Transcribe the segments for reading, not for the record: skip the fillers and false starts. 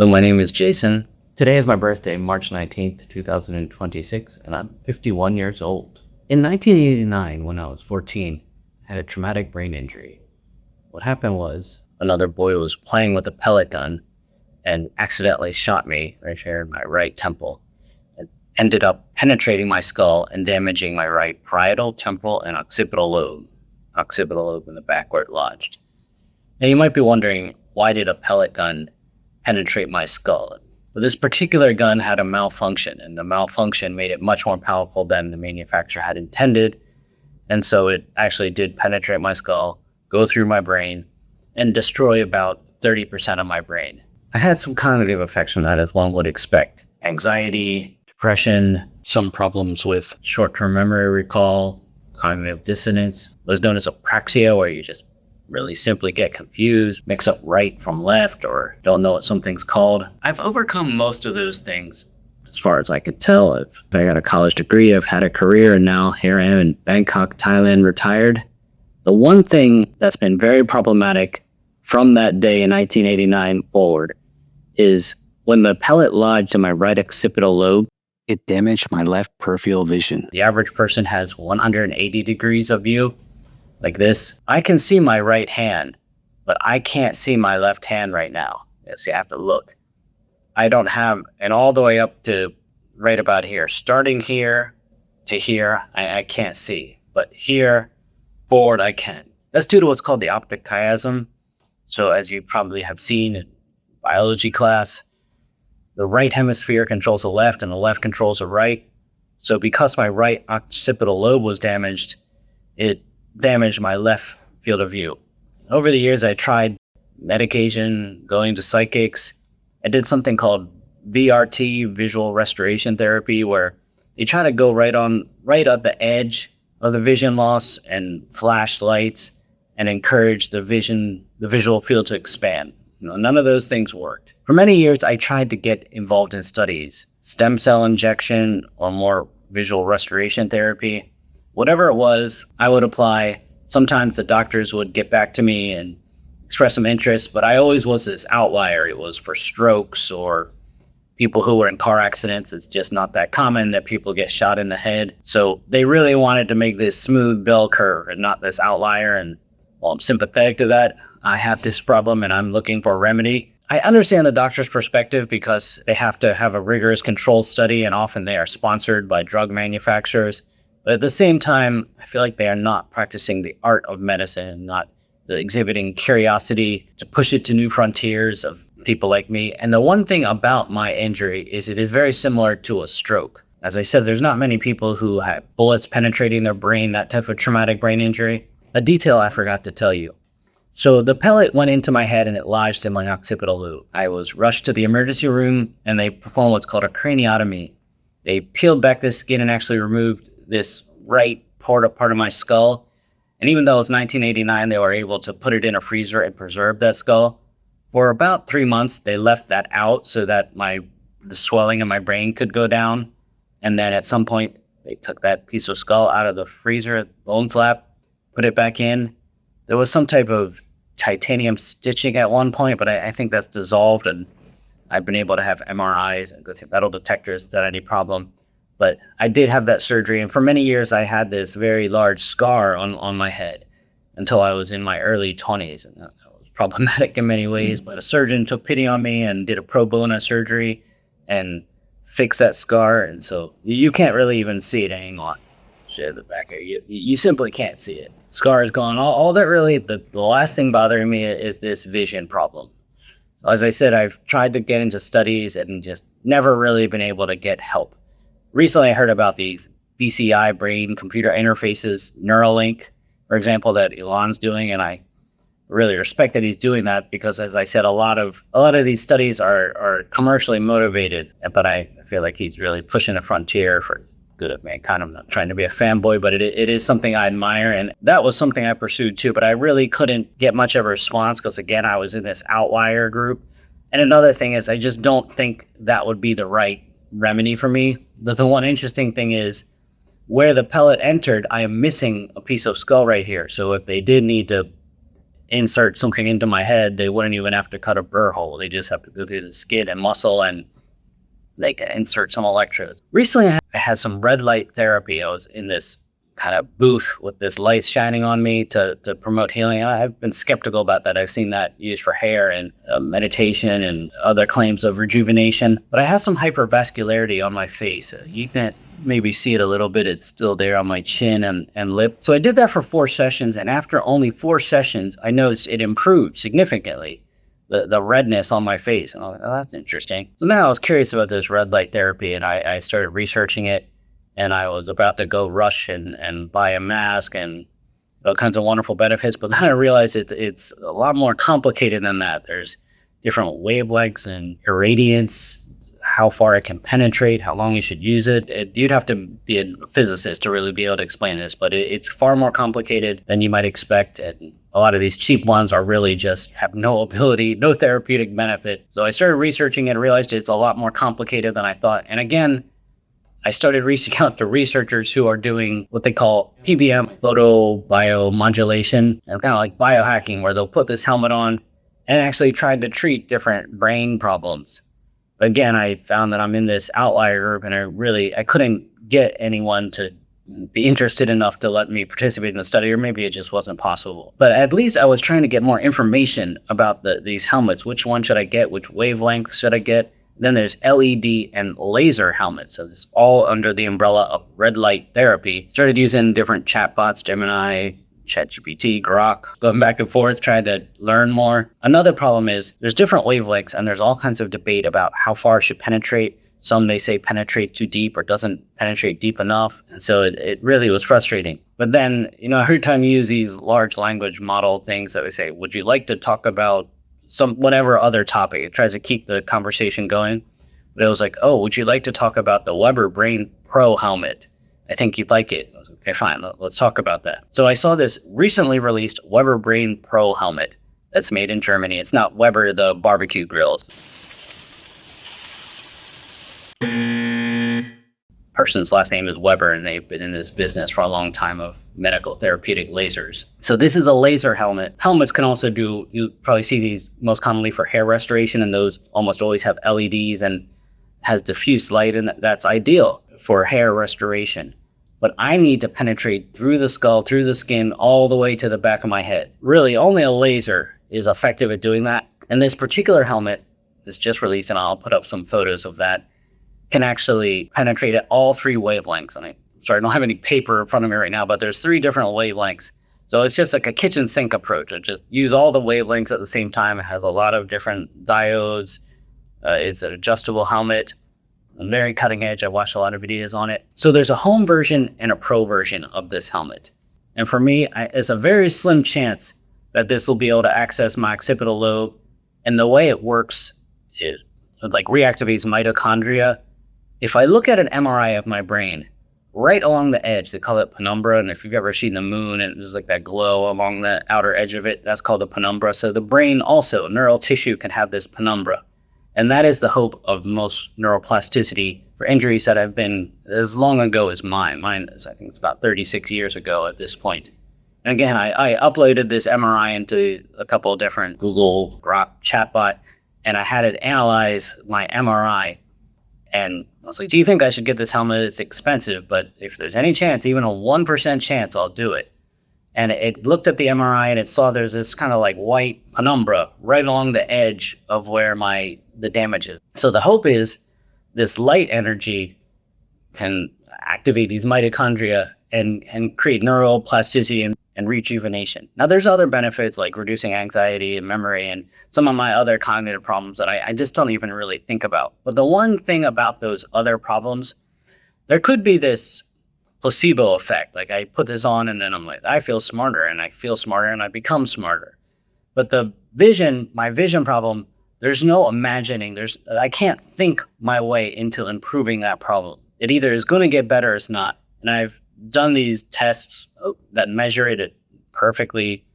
Hello, my name is Jason. Today is my birthday, March 19th, 2026, and I'm 51 years old. In 1989, when I was 14, I had a traumatic brain injury. What happened was another boy was playing with a pellet gun and accidentally shot me right here in my right temple. It ended up penetrating my skull and damaging my right parietal, temporal, and occipital lobe. Occipital lobe in the back where it lodged. Now you might be wondering, why did a pellet gun penetrate my skull? But this particular gun had a malfunction, and the malfunction made it much more powerful than the manufacturer had intended. And so it actually did penetrate my skull, go through my brain, and destroy about 30% of my brain. I had some cognitive effects from that, as one would expect. Anxiety, depression, some problems with short-term memory recall, cognitive dissonance. It was known as apraxia, where you just really simply get confused, mix up right from left, or don't know what something's called. I've overcome most of those things as far as I could tell. I got a college degree, I've had a career, and now here I am in Bangkok, Thailand, retired. The one thing that's been very problematic from that day in 1989 forward is when the pellet lodged in my right occipital lobe, it damaged my left peripheral vision. The average person has 180 degrees of view, like this. I can see my right hand, but I can't see my left hand right now. See, I have to look. I don't have, and all the way up to right about here, starting here to here, I can't see, but here, forward, I can. That's due to what's called the optic chiasm. So as you probably have seen in biology class, the right hemisphere controls the left and the left controls the right. So because my right occipital lobe was damaged, it damaged my left field of view. Over the years, I tried medication, going to psychics. I did something called VRT, visual restoration therapy, where they try to go right at the edge of the vision loss and flash lights and encourage the visual field to expand. None of those things worked. For many years, I tried to get involved in studies, stem cell injection or more visual restoration therapy. Whatever it was, I would apply. Sometimes the doctors would get back to me and express some interest, but I always was this outlier. It was for strokes or people who were in car accidents. It's just not that common that people get shot in the head. So they really wanted to make this smooth bell curve and not this outlier. And while I'm sympathetic to that, I have this problem and I'm looking for a remedy. I understand the doctor's perspective because they have to have a rigorous control study, and often they are sponsored by drug manufacturers. But at the same time, I feel like they are not practicing the art of medicine and not exhibiting curiosity to push it to new frontiers of people like me. And the one thing about my injury is it is very similar to a stroke. As I said, there's not many people who have bullets penetrating their brain, that type of traumatic brain injury. A detail I forgot to tell you. So the pellet went into my head and it lodged in my occipital lobe. I was rushed to the emergency room and they performed what's called a craniotomy. They peeled back the skin and actually removed this right part of my skull. And even though it was 1989, they were able to put it in a freezer and preserve that skull. For about 3 months, they left that out so that the swelling in my brain could go down. And then at some point, they took that piece of skull out of the freezer, bone flap, put it back in. There was some type of titanium stitching at one point, but I think that's dissolved, and I've been able to have MRIs and go through metal detectors without any problem. But I did have that surgery, and for many years I had this very large scar on my head until I was in my early 20s, and that was problematic in many ways. But a surgeon took pity on me and did a pro bono surgery and fixed that scar, and so you can't really even see it anymore. Shit, the back here, you simply can't see it. Scar is gone. All that really, the last thing bothering me is this vision problem. As I said, I've tried to get into studies and just never really been able to get help. Recently, I heard about these BCI brain-computer interfaces, Neuralink, for example, that Elon's doing, and I really respect that he's doing that because, as I said, a lot of these studies are commercially motivated, but I feel like he's really pushing the frontier for good of mankind. I'm not trying to be a fanboy, but it is something I admire, and that was something I pursued too, but I really couldn't get much of a response because, again, I was in this outlier group. And another thing is I just don't think that would be the right remedy for me. The one interesting thing is where the pellet entered, I am missing a piece of skull right here. So if they did need to insert something into my head, they wouldn't even have to cut a burr hole. They just have to go through the skin and muscle, and they can insert some electrodes. Recently, I had some red light therapy. I was in this kind of booth with this light shining on me to promote healing. I've been skeptical about that. I've seen that used for hair and meditation and other claims of rejuvenation. But I have some hypervascularity on my face. You can maybe see it a little bit. It's still there on my chin and lip. So I did that for 4 sessions. And after only 4 sessions, I noticed it improved significantly. The redness on my face. And I was like, oh, that's interesting. So then I was curious about this red light therapy, and I started researching it. And I was about to go rush and buy a mask and all kinds of wonderful benefits. But then I realized it's a lot more complicated than that. There's different wavelengths and irradiance, how far it can penetrate, how long you should use it. You'd have to be a physicist to really be able to explain this, but it's far more complicated than you might expect. And a lot of these cheap ones are really just have no ability, no therapeutic benefit. So I started researching it and realized it's a lot more complicated than I thought. And again, I started reaching out to researchers who are doing what they call PBM, photobiomodulation, and kind of like biohacking, where they'll put this helmet on and actually try to treat different brain problems. But again, I found that I'm in this outlier group, and I couldn't get anyone to be interested enough to let me participate in the study, or maybe it just wasn't possible. But at least I was trying to get more information about these helmets. Which one should I get? Which wavelength should I get? Then there's LED and laser helmets. So it's all under the umbrella of red light therapy. Started using different chatbots, Gemini, ChatGPT, Grok, going back and forth, trying to learn more. Another problem is there's different wavelengths, and there's all kinds of debate about how far it should penetrate. Some may say penetrate too deep or doesn't penetrate deep enough. And so it really was frustrating. But then, every time you use these large language model things that we say, would you like to talk about whatever other topic? It tries to keep the conversation going. But it was like, oh, would you like to talk about the WeberBrain Pro helmet? I think you'd like it. I was like, okay, fine, let's talk about that. So I saw this recently released WeberBrain Pro helmet that's made in Germany. It's not Weber, the barbecue grills. Person's last name is Weber, and they've been in this business for a long time of medical therapeutic lasers. So this is a laser helmet. Helmets can also you probably see these most commonly for hair restoration, and those almost always have LEDs and has diffuse light, and that's ideal for hair restoration. But I need to penetrate through the skull, through the skin, all the way to the back of my head. Really, only a laser is effective at doing that. And this particular helmet is just released, and I'll put up some photos of that, can actually penetrate at all 3 wavelengths. And I don't have any paper in front of me right now, but there's 3 different wavelengths. So it's just like a kitchen sink approach. It just use all the wavelengths at the same time. It has a lot of different diodes. It's an adjustable helmet. Very cutting edge. I watched a lot of videos on it. So there's a home version and a pro version of this helmet. And for me, it's a very slim chance that this will be able to access my occipital lobe. And the way it works is like reactivates mitochondria. If I look at an MRI of my brain, right along the edge, they call it penumbra. And if you've ever seen the moon and there's like that glow along the outer edge of it, that's called the penumbra. So the brain also, neural tissue, can have this penumbra. And that is the hope of most neuroplasticity for injuries that have been as long ago as mine. Mine is, I think it's about 36 years ago at this point. And again, I uploaded this MRI into a couple of different Google Grok chatbot, and I had it analyze my MRI. And I was like, do you think I should get this helmet? It's expensive, but if there's any chance, even a 1% chance, I'll do it. And it looked at the MRI, and it saw there's this kind of like white penumbra right along the edge of where the damage is. So the hope is this light energy can activate these mitochondria and create neural plasticity and rejuvenation. Now, there's other benefits like reducing anxiety and memory and some of my other cognitive problems that I just don't even really think about. But the one thing about those other problems, there could be this placebo effect. Like I put this on and then I'm like, I feel smarter, and I feel smarter and I become smarter. But my vision problem, there's no imagining. I can't think my way into improving that problem. It either is going to get better or it's not. And I've done these tests that measure it perfectly.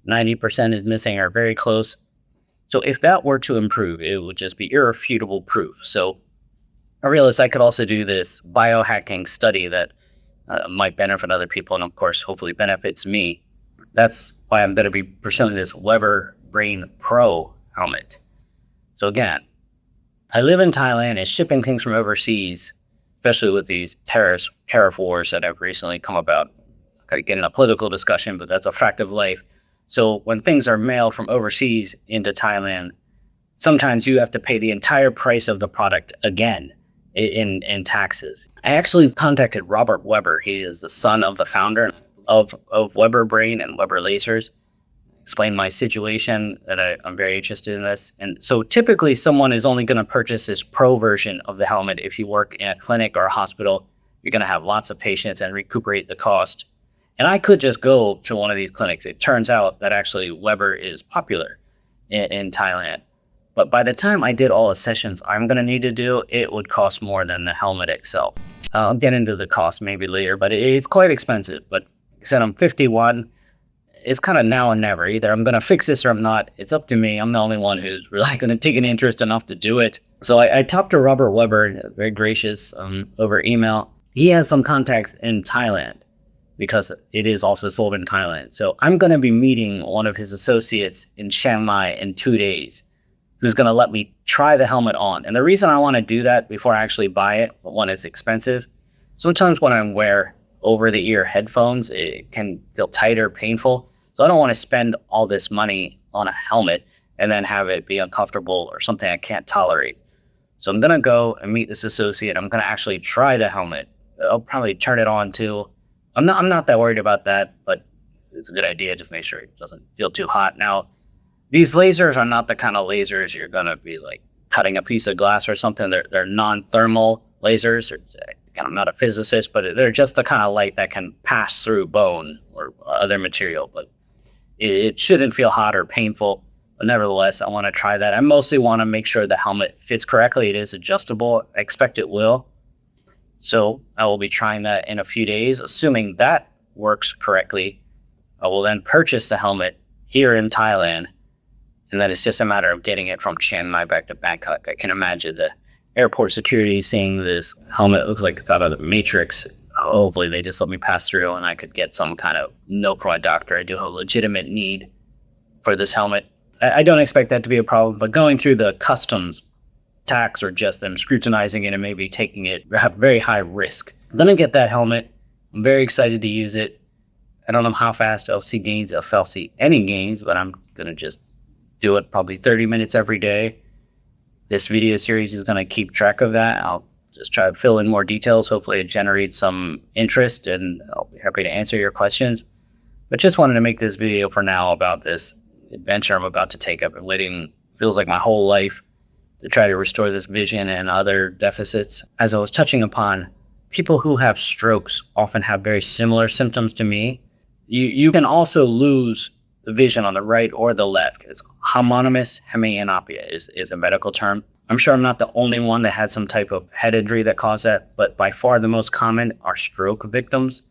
90% is missing or very close. So if that were to improve, it would just be irrefutable proof. So I realized I could also do this biohacking study that might benefit other people, and of course, hopefully benefits me. That's why I'm going to be pursuing this WeberBrain Pro helmet. So again, I live in Thailand and shipping things from overseas, especially with these tariff wars that have recently come about. I could get in a political discussion, but that's a fact of life. So when things are mailed from overseas into Thailand, sometimes you have to pay the entire price of the product again in taxes. I actually contacted Robert Weber. He is the son of the founder of WeberBrain and Weber Lasers. Explain my situation, that I'm very interested in this. And so typically someone is only going to purchase this pro version of the helmet. If you work in a clinic or a hospital, you're going to have lots of patients and recuperate the cost. And I could just go to one of these clinics. It turns out that actually Weber is popular in Thailand. But by the time I did all the sessions I'm going to need to do, it would cost more than the helmet itself. I'll get into the cost maybe later, but it's quite expensive. But like I said, I'm 51. It's kind of now or never. Either I'm going to fix this or I'm not. It's up to me. I'm the only one who's really going to take an interest enough to do it. So I talked to Robert Weber, very gracious, over email. He has some contacts in Thailand because it is also sold in Thailand. So I'm going to be meeting one of his associates in Shanghai in 2 days, who's going to let me try the helmet on. And the reason I want to do that before I actually buy it, one, it's expensive. Sometimes when I wear over-the-ear headphones, it can feel tight or painful. So I don't want to spend all this money on a helmet and then have it be uncomfortable or something I can't tolerate. So I'm going to go and meet this associate. I'm going to actually try the helmet. I'll probably turn it on too. I'm not that worried about that, but it's a good idea to make sure it doesn't feel too hot. Now, these lasers are not the kind of lasers you're going to be like cutting a piece of glass or something. They're non-thermal lasers. Again, I'm not a physicist, but they're just the kind of light that can pass through bone or other material. But it shouldn't feel hot or painful. But nevertheless, I want to try that. I mostly want to make sure the helmet fits correctly. It is adjustable. I expect it will. So I will be trying that in a few days. Assuming that works correctly, I will then purchase the helmet here in Thailand. And then it's just a matter of getting it from Chiang Mai back to Bangkok. I can imagine the airport security seeing this helmet. It looks like it's out of the Matrix. Hopefully they just let me pass through and I could get some kind of note from my doctor. I do have a legitimate need for this helmet. I don't expect that to be a problem, but going through the customs tax or just them scrutinizing it and maybe taking it, have very high risk. I'm gonna get that helmet. I'm very excited to use it. I don't know how fast I'll see gains, if I'll see any gains, but I'm gonna just do it probably 30 minutes every day. This video series is gonna keep track of that. I'll just try to fill in more details. Hopefully it generates some interest and I'll be happy to answer your questions. But just wanted to make this video for now about this adventure I'm about to take. I've been waiting, feels like my whole life, to try to restore this vision and other deficits. As I was touching upon, people who have strokes often have very similar symptoms to me. You can also lose the vision on the right or the left. It's Homonymous Hemianopia is a medical term. I'm sure I'm not the only one that had some type of head injury that caused that, but by far the most common are stroke victims.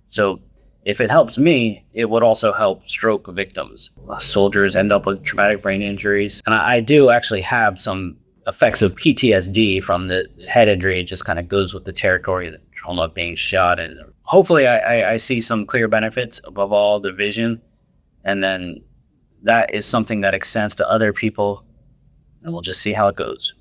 So if it helps me, it would also help stroke victims. Soldiers end up with traumatic brain injuries. And I do actually have some effects of PTSD from the head injury. It just kind of goes with the territory, the trauma of being shot. And hopefully I see some clear benefits, above all the vision. And then that is something that extends to other people. And we'll just see how it goes.